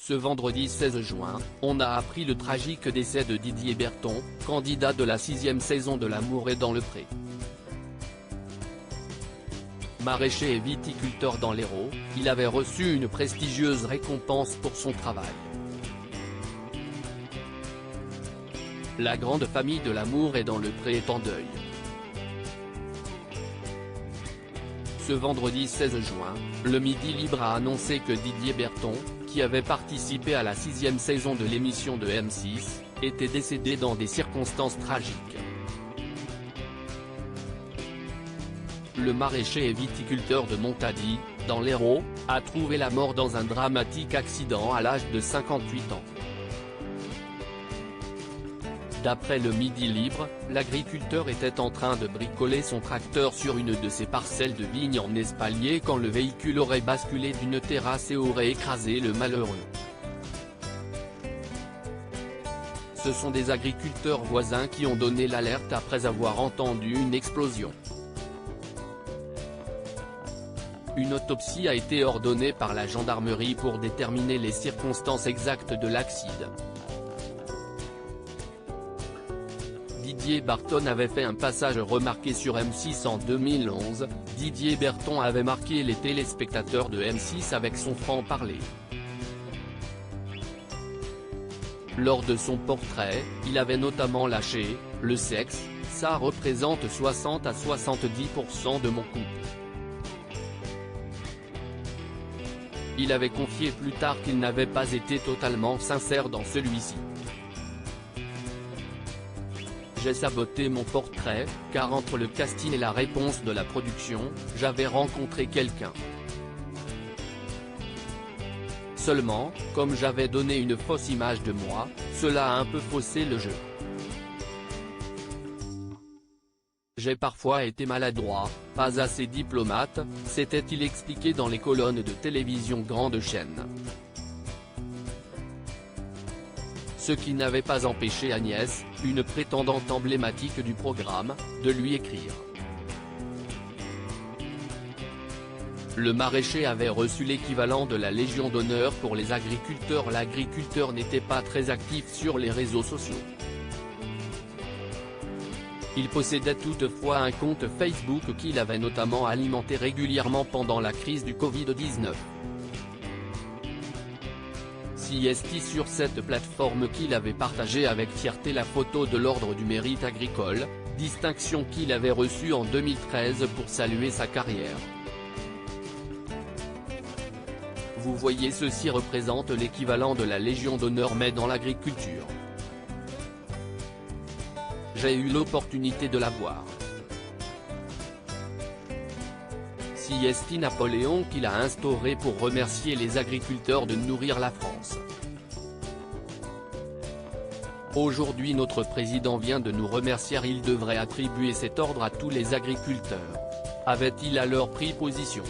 Ce vendredi 16 juin, on a appris le tragique décès de Didier Berton, candidat de la 6e saison de L'amour est dans le pré. Maraîcher et viticulteur dans l'Hérault, il avait reçu une prestigieuse récompense pour son travail. La grande famille de L'amour est dans le pré est en deuil. Ce vendredi 16 juin, le Midi Libre a annoncé que Didier Berton, qui avait participé à la 6e saison de l'émission de M6, était décédé dans des circonstances tragiques. Le maraîcher et viticulteur de Montady, dans l'Hérault, a trouvé la mort dans un dramatique accident à l'âge de 58 ans. D'après le Midi Libre, l'agriculteur était en train de bricoler son tracteur sur une de ses parcelles de vignes en espalier quand le véhicule aurait basculé d'une terrasse et aurait écrasé le malheureux. Ce sont des agriculteurs voisins qui ont donné l'alerte après avoir entendu une explosion. Une autopsie a été ordonnée par la gendarmerie pour déterminer les circonstances exactes de l'accident. Didier Berton avait fait un passage remarqué sur M6 en 2011, Didier Berton avait marqué les téléspectateurs de M6 avec son franc-parler. Lors de son portrait, il avait notamment lâché « Le sexe, ça représente 60 à 70% de mon couple ». Il avait confié plus tard qu'il n'avait pas été totalement sincère dans celui-ci. J'ai saboté mon portrait, car entre le casting et la réponse de la production, j'avais rencontré quelqu'un. Seulement, comme j'avais donné une fausse image de moi, cela a un peu faussé le jeu. J'ai parfois été maladroit, pas assez diplomate, s'était-il expliqué dans les colonnes de télévision grande chaîne. Ce qui n'avait pas empêché Agnès, une prétendante emblématique du programme, de lui écrire. Le maraîcher avait reçu l'équivalent de la Légion d'honneur pour les agriculteurs. L'agriculteur n'était pas très actif sur les réseaux sociaux. Il possédait toutefois un compte Facebook qu'il avait notamment alimenté régulièrement pendant la crise du Covid-19. Est sur cette plateforme qu'il avait partagé avec fierté la photo de l'Ordre du Mérite agricole, distinction qu'il avait reçue en 2013 pour saluer sa carrière. Vous voyez, ceci représente l'équivalent de la Légion d'honneur mais dans l'agriculture. J'ai eu l'opportunité de la voir. Est Napoléon qu'il a instauré pour remercier les agriculteurs de nourrir la France. Aujourd'hui notre président vient de nous remercier, il devrait attribuer cet ordre à tous les agriculteurs. Avait-il alors pris position ?